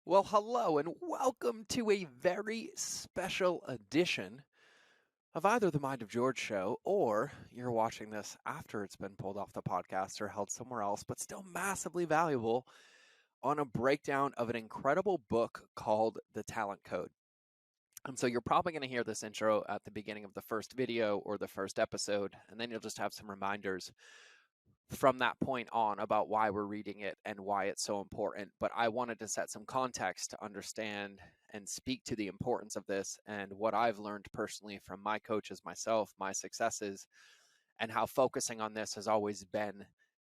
Well, hello and welcome to a very special edition of either the Mind of George show or you're watching this after it's been pulled off the podcast or held somewhere else, but still massively valuable on a breakdown of an incredible book called The Talent Code. And so you're probably going to hear this intro at the beginning of the first video or the first episode, and then you'll just have some reminders from that point on about why we're reading it and why it's so important. But I wanted to set some context to understand and speak to the importance of this and what I've learned personally from my coaches, myself, my successes, and how focusing on this has always been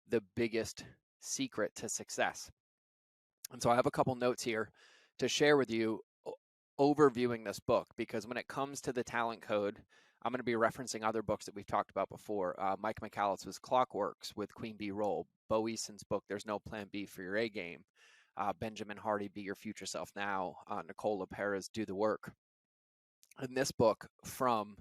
the biggest secret to success. And so I have a couple notes here to share with you overviewing this book, because when it comes to the talent code, I'm going to be referencing other books that we've talked about before. Mike McAllister's Clockworks with Queen Bee Roll, Bo Eason's book, There's No Plan B for Your A Game, Benjamin Hardy, Be Your Future Self Now, Nicole LePera's Do the Work. And this book from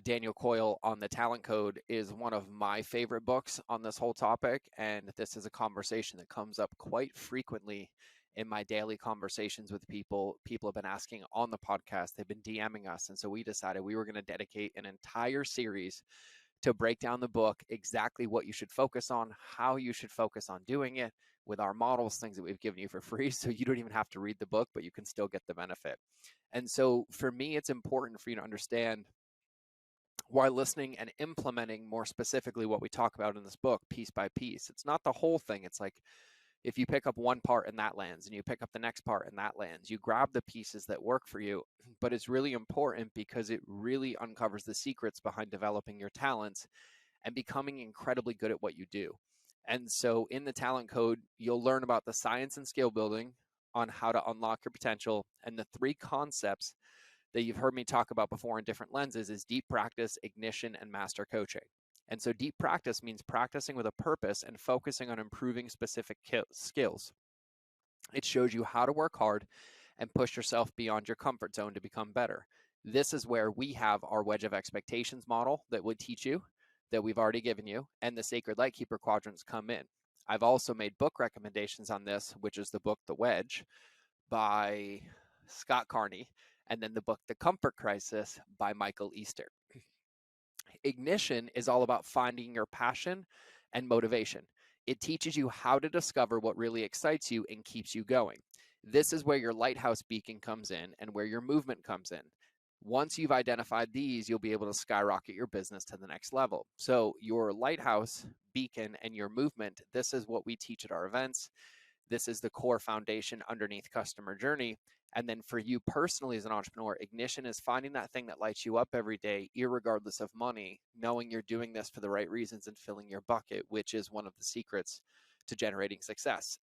Daniel Coyle on the talent code is one of my favorite books on this whole topic. And this is a conversation that comes up quite frequently in my daily conversations with people. People have been asking on the podcast, they've been DMing us. And so we decided we were going to dedicate an entire series to break down the book, exactly what you should focus on, how you should focus on doing it with our models, things that we've given you for free. So you don't even have to read the book, but you can still get the benefit. And so for me, it's important for you to understand while listening and implementing more specifically what we talk about in this book piece by piece. It's not the whole thing. It's like if you pick up one part and that lands and you pick up the next part and that lands, you grab the pieces that work for you. But it's really important because it really uncovers the secrets behind developing your talents and becoming incredibly good at what you do. And so in the talent code, you'll learn about the science and skill building on how to unlock your potential, and the three concepts that you've heard me talk about before in different lenses is deep practice, ignition, and master coaching. And so deep practice means practicing with a purpose and focusing on improving specific skills. It shows you how to work hard and push yourself beyond your comfort zone to become better. This is where we have our wedge of expectations model that would teach you, that we've already given you, and the sacred lightkeeper quadrants come in. I've also made book recommendations on this, which is the book The Wedge by Scott Carney, and then the book The Comfort Crisis by Michael Easter. Ignition is all about finding your passion and motivation. It teaches you how to discover what really excites you and keeps you going. This is where your lighthouse beacon comes in and where your movement comes in. Once you've identified these, you'll be able to skyrocket your business to the next level. So your lighthouse beacon and your movement, this is what we teach at our events. This is the core foundation underneath customer journey. And then for you personally as an entrepreneur, ignition is finding that thing that lights you up every day, irregardless of money, knowing you're doing this for the right reasons and filling your bucket, which is one of the secrets to generating success.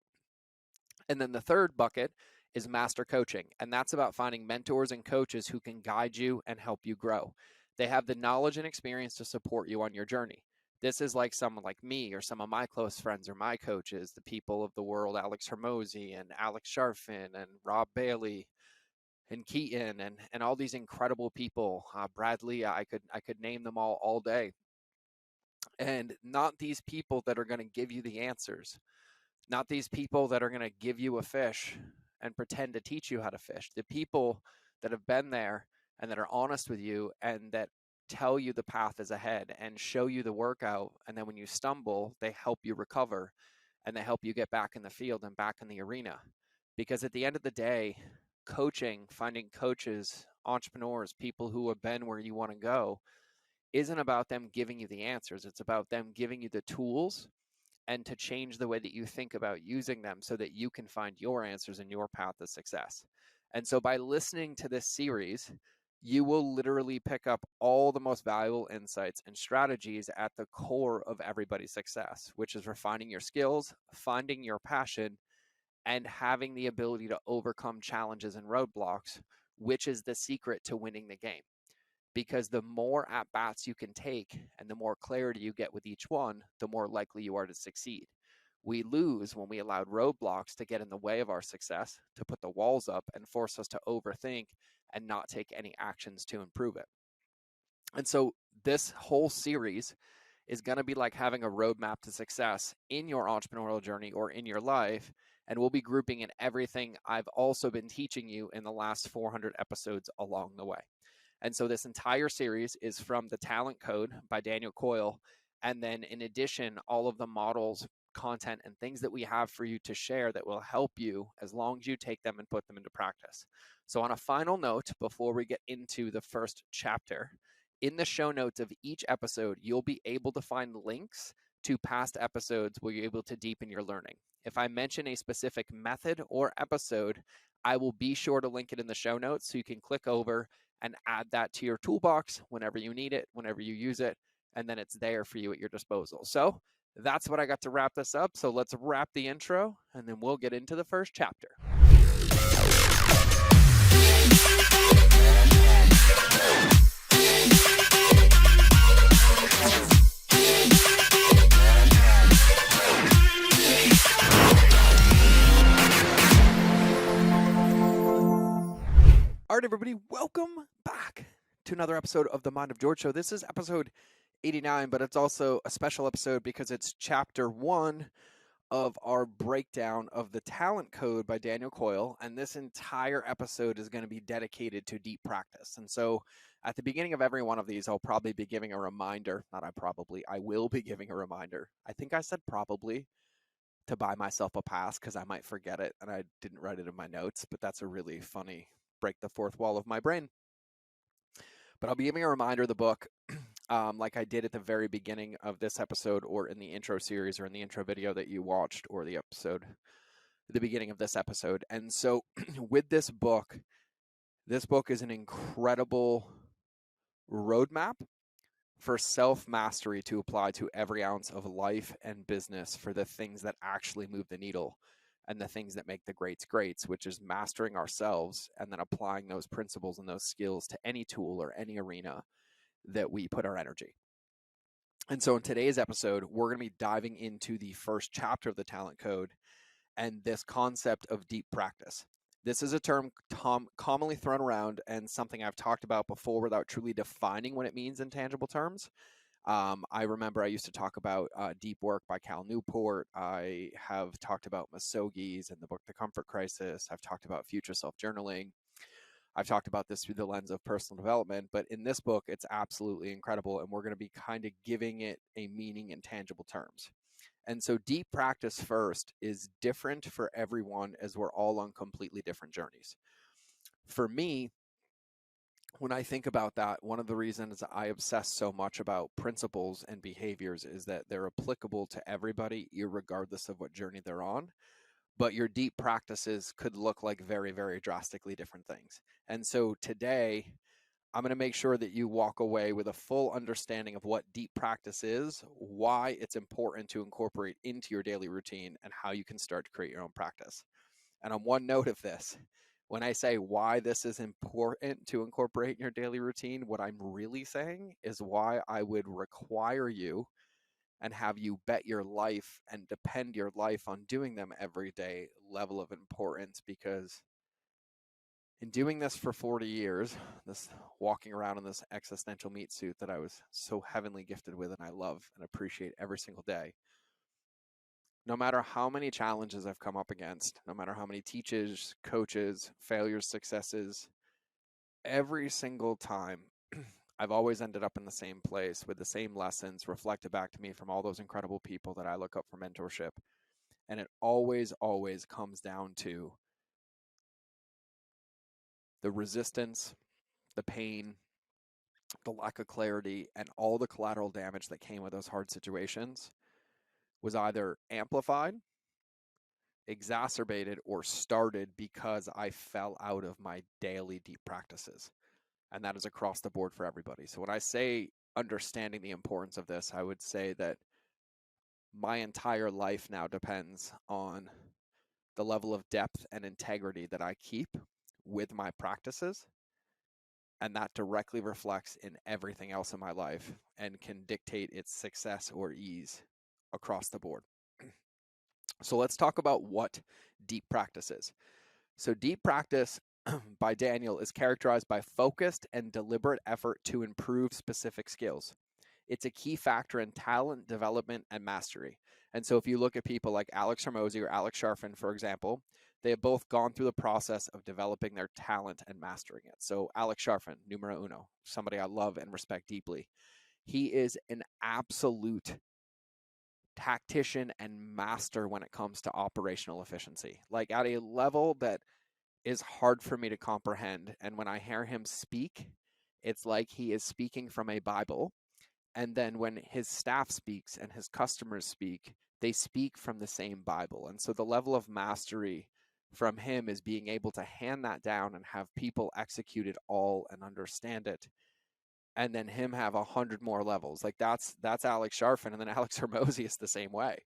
And then the third bucket is master coaching. And that's about finding mentors and coaches who can guide you and help you grow. They have the knowledge and experience to support you on your journey. This is like someone like me or some of my close friends or my coaches, the people of the world, Alex Hermosi and Alex Sharfin and Rob Bailey and Keaton and all these incredible people. Bradley, I could name them all day. And not these people that are going to give you the answers, not these people that are going to give you a fish and pretend to teach you how to fish. The people that have been there and that are honest with you and that tell you the path is ahead and show you the workout. And then when you stumble, they help you recover and they help you get back in the field and back in the arena. Because at the end of the day, coaching, finding coaches, entrepreneurs, people who have been where you want to go, isn't about them giving you the answers. It's about them giving you the tools and to change the way that you think about using them so that you can find your answers and your path to success. And so by listening to this series, you will literally pick up all the most valuable insights and strategies at the core of everybody's success, which is refining your skills, finding your passion, and having the ability to overcome challenges and roadblocks, which is the secret to winning the game. Because the more at bats you can take and the more clarity you get with each one, the more likely you are to succeed. We lose when we allowed roadblocks to get in the way of our success, to put the walls up and force us to overthink and not take any actions to improve it. And so this whole series is going to be like having a roadmap to success in your entrepreneurial journey or in your life. and we'll be grouping in everything I've also been teaching you in the last 400 episodes along the way. And so this entire series is from The Talent Code by Daniel Coyle. And then in addition, all of the models, content, and things that we have for you to share that will help you as long as you take them and put them into practice. So on a final note, before we get into the first chapter, in the show notes of each episode, you'll be able to find links to past episodes where you're able to deepen your learning. If I mention a specific method or episode, I will be sure to link it in the show notes so you can click over and add that to your toolbox whenever you need it, whenever you use it, and then it's there for you at your disposal. So that's what I got to wrap this up. So let's wrap the intro, and then we'll get into the first chapter. All right, everybody, welcome back to another episode of the Mind of George Show. This is episode 89, but it's also a special episode because it's chapter 1 of our breakdown of The Talent Code by Daniel Coyle, and this entire episode is going to be dedicated to deep practice. And so at the beginning of every one of these, I'll probably be giving a reminder, I will be giving a reminder. I think I said probably to buy myself a pass because I might forget it, and I didn't write it in my notes, but that's a really funny break the fourth wall of my brain. But I'll be giving a reminder of the book like I did at the very beginning of this episode, or in the intro series, or in the intro video that you watched, or the episode, the beginning of this episode. And so with this book is an incredible roadmap for self-mastery to apply to every ounce of life and business for the things that actually move the needle and the things that make the greats, which is mastering ourselves and then applying those principles and those skills to any tool or any arena that we put our energy. And so in today's episode, we're going to be diving into the first chapter of the Talent Code and this concept of deep practice. This is a term commonly thrown around and something I've talked about before without truly defining what it means in tangible terms. I remember I used to talk about Deep Work by Cal Newport. I have talked about Masogi's and the book The Comfort Crisis. I've talked about future self-journaling. I've talked about this through the lens of personal development, but in this book, it's absolutely incredible, and we're going to be kind of giving it a meaning in tangible terms. And so deep practice first is different for everyone, as we're all on completely different journeys. For me, when I think about that, one of the reasons I obsess so much about principles and behaviors is that they're applicable to everybody, irregardless of what journey they're on. But your deep practices could look like very, very drastically different things. And so today, I'm going to make sure that you walk away with a full understanding of what deep practice is, why it's important to incorporate into your daily routine, and how you can start to create your own practice. And on one note of this, when I say why this is important to incorporate in your daily routine, what I'm really saying is why I would require you and have you bet your life and depend your life on doing them every day level of importance. Because in doing this for 40 years, this walking around in this existential meat suit that I was so heavenly gifted with and I love and appreciate every single day, no matter how many challenges I've come up against, no matter how many teachers, coaches, failures, successes, every single time I've always ended up in the same place with the same lessons reflected back to me from all those incredible people that I look up for mentorship. And it always, always comes down to the resistance, the pain, the lack of clarity, and all the collateral damage that came with those hard situations was either amplified, exacerbated, or started because I fell out of my daily deep practices. And that is across the board for everybody. So when I say understanding the importance of this, I would say that my entire life now depends on the level of depth and integrity that I keep with my practices. And that directly reflects in everything else in my life and can dictate its success or ease across the board. So let's talk about what deep practice is. So deep practice by Daniel is characterized by focused and deliberate effort to improve specific skills. It's a key factor in talent development and mastery. And so if you look at people like Alex Hormozy or Alex Sharfin, for example, they have both gone through the process of developing their talent and mastering it. So Alex Sharfin, numero uno, somebody I love and respect deeply. He is an absolute tactician and master when it comes to operational efficiency, like at a level that is hard for me to comprehend. And when I hear him speak, it's like he is speaking from a Bible. And then when his staff speaks and his customers speak, they speak from the same Bible. And so the level of mastery from him is being able to hand that down and have people execute it all and understand it, and then him have 100 more levels. Like that's Alex Sharfin, and then Alex Hermosi is the same way.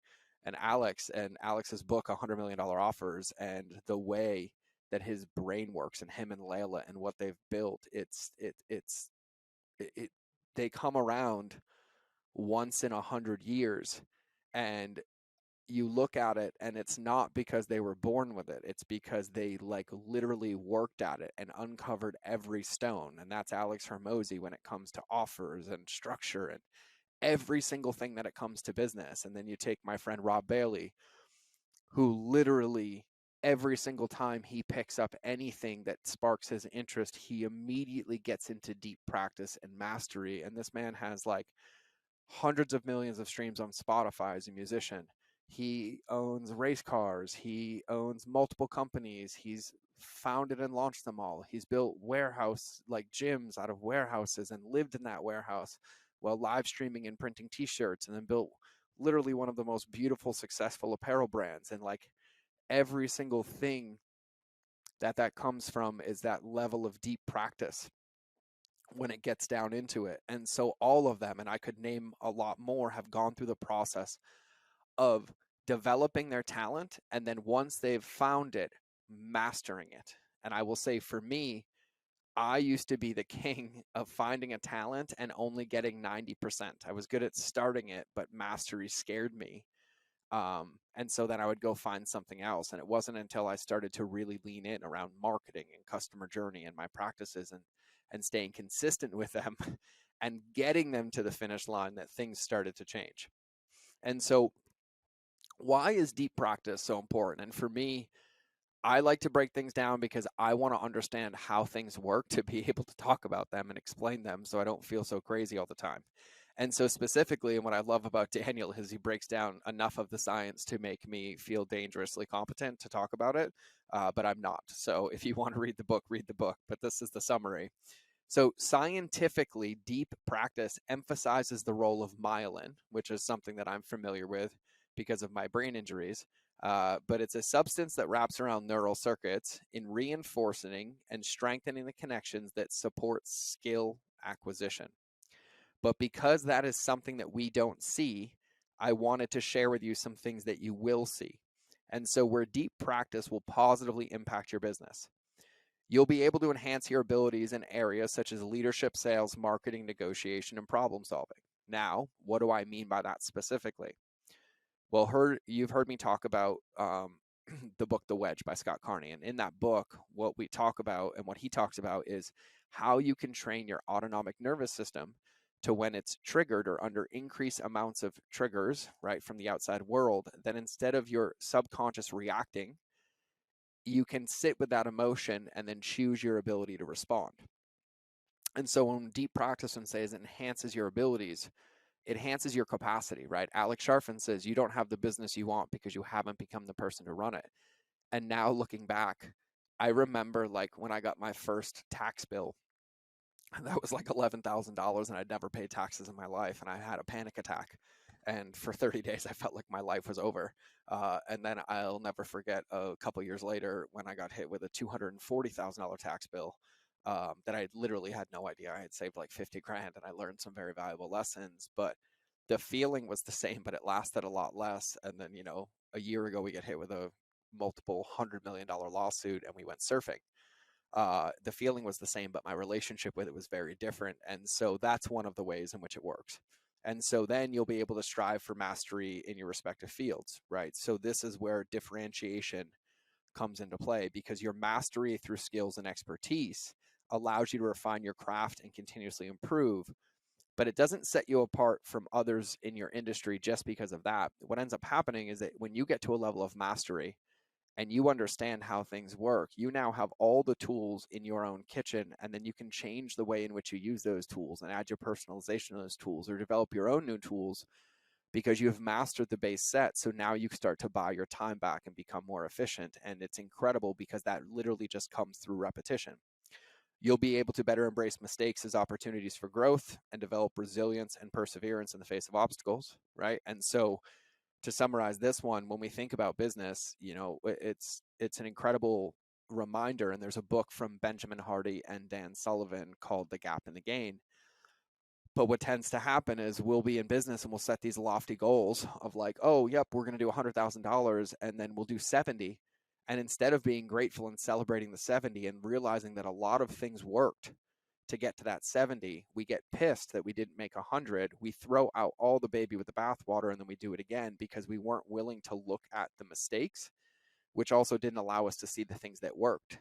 And Alex's book, $100 Million Offers, and the way that his brain works, and him and Layla and what they've built, it they come around once in 100 years, and you look at it and it's not because they were born with it. It's because they like literally worked at it and uncovered every stone. And that's Alex Hermosi when it comes to offers and structure and every single thing that it comes to business. And then you take my friend Rob Bailey, who literally every single time he picks up anything that sparks his interest, he immediately gets into deep practice and mastery. And this man has like hundreds of millions of streams on Spotify as a musician. He owns race cars. He owns multiple companies. He's founded and launched them all. He's built warehouse, like gyms out of warehouses, and lived in that warehouse while live streaming and printing t-shirts, and then built literally one of the most beautiful, successful apparel brands. And like every single thing that comes from is that level of deep practice when it gets down into it. And so all of them, and I could name a lot more, have gone through the process of developing their talent, and then once they've found it, mastering it. And I will say, for me, I used to be the king of finding a talent and only getting 90%. I was good at starting it, but mastery scared me. And so then I would go find something else. And it wasn't until I started to really lean in around marketing and customer journey and my practices, and staying consistent with them and getting them to the finish line, that things started to change. And so why is deep practice so important? And for me, I like to break things down because I want to understand how things work to be able to talk about them and explain them so I don't feel so crazy all the time. And so specifically, and what I love about Daniel is he breaks down enough of the science to make me feel dangerously competent to talk about it, but I'm not. So if you want to read the book, read the book. But this is the summary. So scientifically, deep practice emphasizes the role of myelin, which is something that I'm familiar with because of my brain injuries. But it's a substance that wraps around neural circuits in reinforcing and strengthening the connections that support skill acquisition. But because that is something that we don't see, I wanted to share with you some things that you will see. And so where deep practice will positively impact your business. You'll be able to enhance your abilities in areas such as leadership, sales, marketing, negotiation, and problem solving. Now, what do I mean by that specifically? Well, you've heard me talk about the book The Wedge by Scott Carney. And in that book, what we talk about and what he talks about is how you can train your autonomic nervous system to, when it's triggered or under increased amounts of triggers, right, from the outside world, then instead of your subconscious reacting, you can sit with that emotion and then choose your ability to respond. And so when deep practice and says it enhances your abilities, it enhances your capacity, right? Alex Sharfin says you don't have the business you want because you haven't become the person to run it. And now looking back, I remember like when I got my first tax bill, that was like $11,000, and I'd never paid taxes in my life, and I had a panic attack. And for 30 days, I felt like my life was over. And then I'll never forget a couple years later when I got hit with a $240,000 tax bill that I literally had no idea. I had saved like 50 grand, and I learned some very valuable lessons. But the feeling was the same, but it lasted a lot less. And then, a year ago, we get hit with a multiple $100 million lawsuit, and we went surfing. The feeling was the same, but my relationship with it was very different. And so that's one of the ways in which it works. And so then you'll be able to strive for mastery in your respective fields, right? So this is where differentiation comes into play, because your mastery through skills and expertise allows you to refine your craft and continuously improve. but it doesn't set you apart from others in your industry just because of that. What ends up happening is that when you get to a level of mastery and you understand how things work, you now have all the tools in your own kitchen, and then you can change the way in which you use those tools and add your personalization to those tools or develop your own new tools because you have mastered the base set. So now you start to buy your time back and become more efficient. And it's incredible because that literally just comes through repetition. You'll be able to better embrace mistakes as opportunities for growth and develop resilience and perseverance in the face of obstacles, right? And so to summarize this one, when we think about business, it's an incredible reminder. And there's a book from Benjamin Hardy and Dan Sullivan called The Gap and the Gain. But what tends to happen is we'll be in business and we'll set these lofty goals of like, oh, yep, we're going to do $100,000 and then we'll do 70. And instead of being grateful and celebrating the 70 and realizing that a lot of things worked to get to that 70, we get pissed that we didn't make 100. We throw out all the baby with the bathwater and then we do it again because we weren't willing to look at the mistakes, which also didn't allow us to see the things that worked.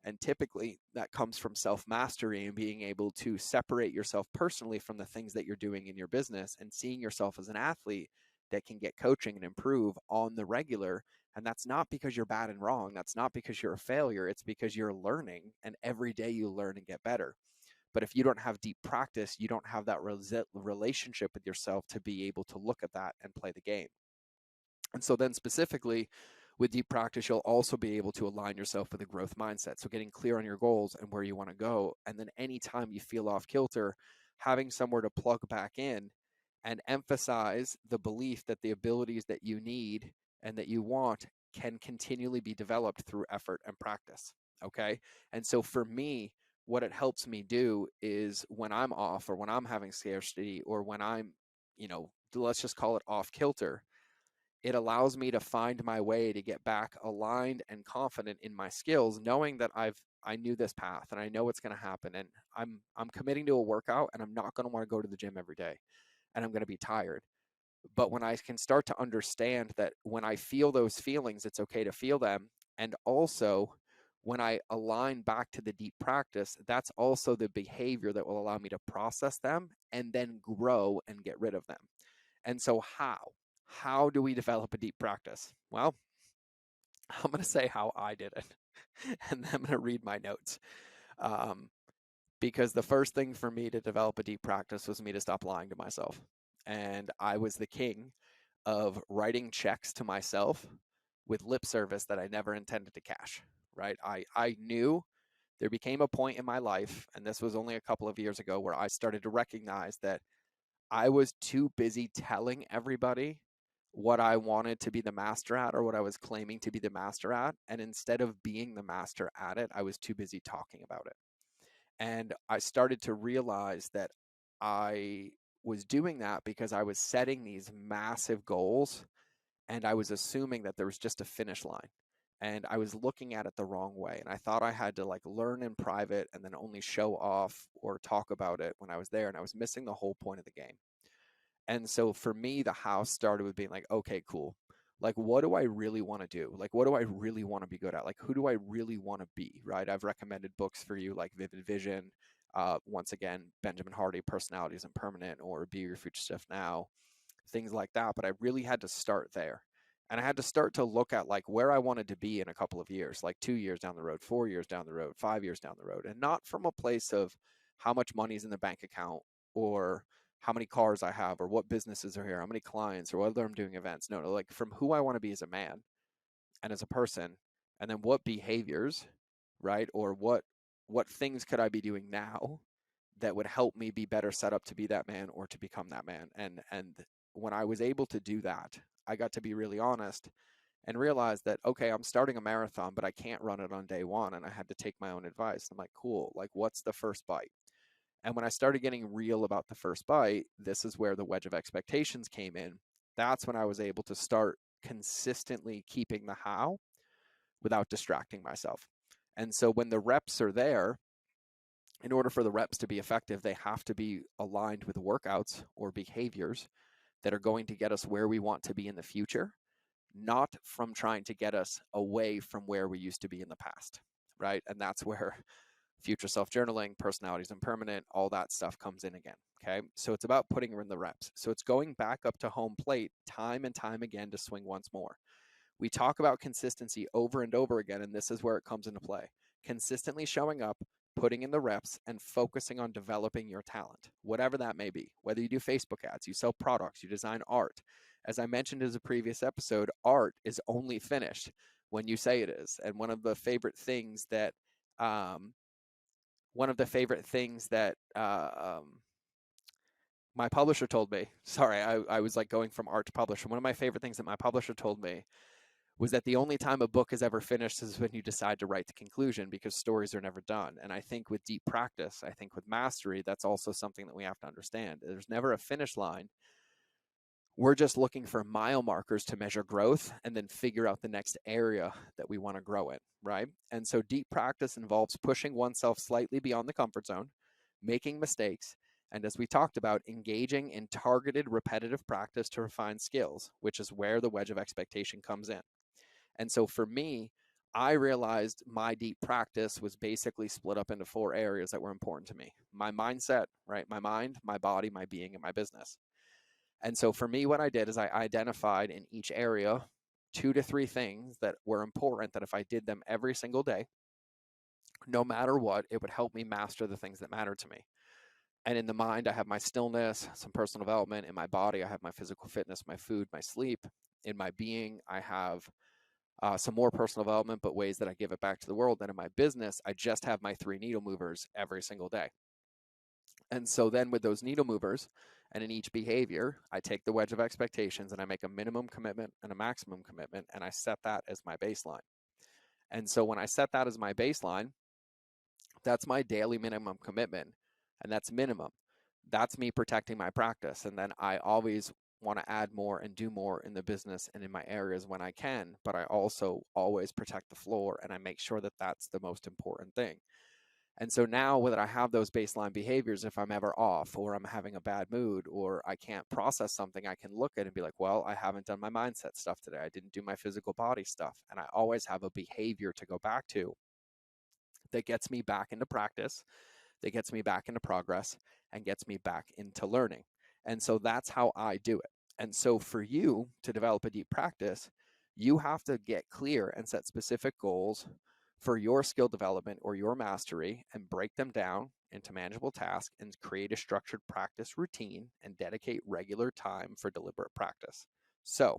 And typically that comes from self-mastery and being able to separate yourself personally from the things that you're doing in your business and seeing yourself as an athlete that can get coaching and improve on the regular. And that's not because you're bad and wrong. That's not because you're a failure. It's because you're learning, and every day you learn and get better. But if you don't have deep practice, you don't have that relationship with yourself to be able to look at that and play the game. And so then specifically with deep practice, you'll also be able to align yourself with a growth mindset. So getting clear on your goals and where you want to go. And then anytime you feel off kilter, having somewhere to plug back in and emphasize the belief that the abilities that you need and that you want can continually be developed through effort and practice. Okay. And so for me, what it helps me do is when I'm off or when I'm having scarcity or when I'm, let's just call it off kilter, it allows me to find my way to get back aligned and confident in my skills, knowing that I knew this path and I know what's going to happen. And I'm committing to a workout and I'm not going to want to go to the gym every day and I'm going to be tired. But when I can start to understand that when I feel those feelings, it's okay to feel them. And also when I align back to the deep practice, that's also the behavior that will allow me to process them and then grow and get rid of them. And so how do we develop a deep practice? Well, I'm going to say how I did it, and then I'm going to read my notes. Because the first thing for me to develop a deep practice was me to stop lying to myself. And I was the king of writing checks to myself with lip service that I never intended to cash, right? I knew there became a point in my life, and this was only a couple of years ago, where I started to recognize that I was too busy telling everybody what I wanted to be the master at or what I was claiming to be the master at. And instead of being the master at it, I was too busy talking about it. And I started to realize that I was doing that because I was setting these massive goals and I was assuming that there was just a finish line. And I was looking at it the wrong way. And I thought I had to like learn in private and then only show off or talk about it when I was there. And I was missing the whole point of the game. And so for me, the how started with being like, okay, cool. Like, what do I really want to do? Like, what do I really want to be good at? Like, who do I really want to be? Right. I've recommended books for you like Vivid Vision. Once again, Benjamin Hardy, Personalities Impermanent, or Be Your Future Self Now, things like that. But I really had to start there. And I had to start to look at like where I wanted to be in a couple of years, like 2 years down the road, 4 years down the road, 5 years down the road, and not from a place of how much money's in the bank account or how many cars I have or what businesses are here, how many clients or whether I'm doing events. No, like from who I want to be as a man and as a person, and then what behaviors, right? Or what things could I be doing now that would help me be better set up to be that man or to become that man. And when I was able to do that, I got to be really honest and realize that, okay, I'm starting a marathon, but I can't run it on day one. And I had to take my own advice. I'm like, cool, like what's the first bite? And when I started getting real about the first bite, this is where the wedge of expectations came in. That's when I was able to start consistently keeping the how without distracting myself. And so when the reps are there, in order for the reps to be effective, they have to be aligned with workouts or behaviors that are going to get us where we want to be in the future, not from trying to get us away from where we used to be in the past, right? And that's where future self journaling, personalities impermanent, all that stuff comes in again. Okay. So it's about putting her in the reps. So it's going back up to home plate time and time again to swing once more. We talk about consistency over and over again, and this is where it comes into play. Consistently showing up, putting in the reps, and focusing on developing your talent, whatever that may be. Whether you do Facebook ads, you sell products, you design art. As I mentioned in a previous episode, art is only finished when you say it is. And one of the favorite things that um, my publisher told me, sorry, I was like going from art to publisher. One of my favorite things that my publisher told me was that the only time a book is ever finished is when you decide to write the conclusion, because stories are never done. And I think with deep practice, I think with mastery, that's also something that we have to understand. There's never a finish line. We're just looking for mile markers to measure growth and then figure out the next area that we want to grow in, right? And so deep practice involves pushing oneself slightly beyond the comfort zone, making mistakes, and as we talked about, engaging in targeted repetitive practice to refine skills, which is where the wedge of expectation comes in. And so for me, I realized my deep practice was basically split up into 4 areas that were important to me. My mindset, right? My mind, my body, my being, and my business. And so for me, what I did is I identified in each area 2 to 3 things that were important, that if I did them every single day, no matter what, it would help me master the things that matter to me. And in the mind, I have my stillness, some personal development. In my body, I have my physical fitness, my food, my sleep. In my being, I have some more personal development, but ways that I give it back to the world. And in my business, I just have my 3 needle movers every single day. And so then with those needle movers and in each behavior, I take the wedge of expectations and I make a minimum commitment and a maximum commitment, and I set that as my baseline. And so when I set that as my baseline, that's my daily minimum commitment, and that's minimum. That's me protecting my practice. And then I always want to add more and do more in the business and in my areas when I can, but I also always protect the floor, and I make sure that that's the most important thing. And so now that I have those baseline behaviors, if I'm ever off or I'm having a bad mood or I can't process something, I can look at it and be like, well, I haven't done my mindset stuff today. I didn't do my physical body stuff. And I always have a behavior to go back to that gets me back into practice, that gets me back into progress, and gets me back into learning. And so that's how I do it. And so for you to develop a deep practice, you have to get clear and set specific goals for your skill development or your mastery, and break them down into manageable tasks and create a structured practice routine and dedicate regular time for deliberate practice. So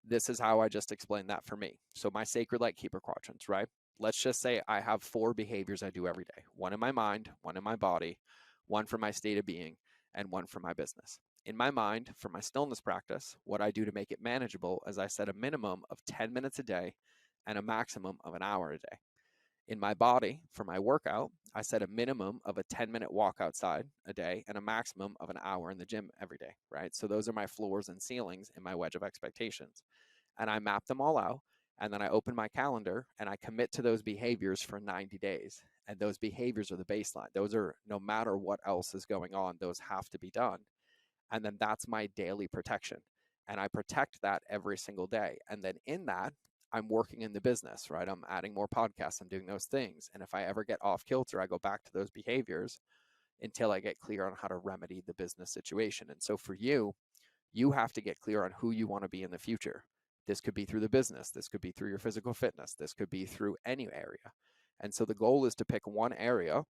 this is how I just explained that for me. So my sacred light keeper quadrants, right? Let's just say I have 4 behaviors I do every day. 1 in my mind, 1 in my body, 1 for my state of being, and 1 for my business. In my mind, for my stillness practice, what I do to make it manageable is I set a minimum of 10 minutes a day and a maximum of an hour a day. In my body, for my workout, I set a minimum of a 10-minute walk outside a day and a maximum of an hour in the gym every day, right? So those are my floors and ceilings in my wedge of expectations. And I map them all out, and then I open my calendar and I commit to those behaviors for 90 days. And those behaviors are the baseline. Those are, no matter what else is going on, those have to be done. And then that's my daily protection. And I protect that every single day. And then in that, I'm working in the business, right? I'm adding more podcasts, I'm doing those things. And if I ever get off kilter, I go back to those behaviors until I get clear on how to remedy the business situation. And so for you, you have to get clear on who you want to be in the future. This could be through the business. This could be through your physical fitness. This could be through any area. And so the goal is to pick one area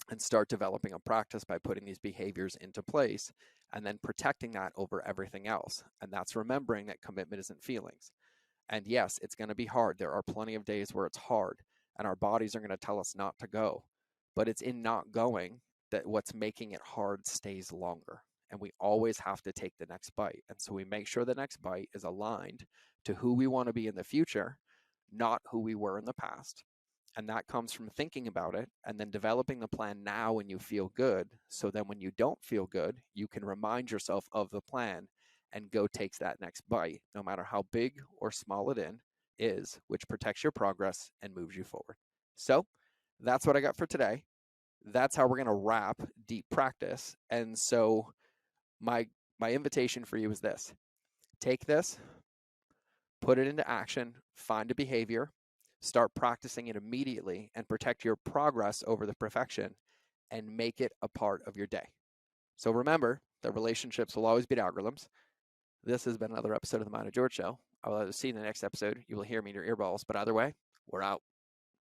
and start developing a practice by putting these behaviors into place and then protecting that over everything else. And that's remembering that commitment isn't feelings. And yes, it's going to be hard. There are plenty of days where it's hard and our bodies are going to tell us not to go. But it's in not going that what's making it hard stays longer. And we always have to take the next bite. And so we make sure the next bite is aligned to who we want to be in the future, not who we were in the past. And that comes from thinking about it and then developing the plan now when you feel good. So then when you don't feel good, you can remind yourself of the plan and go take that next bite, no matter how big or small it is, which protects your progress and moves you forward. So that's what I got for today. That's how we're going to wrap deep practice. And so my invitation for you is this: take this, put it into action, find a behavior, start practicing it immediately, and protect your progress over the perfection, and make it a part of your day. So remember that relationships will always beat algorithms. This has been another episode of the Mind of George Show. I will either see you in the next episode, you will hear me in your earballs, but either way, we're out.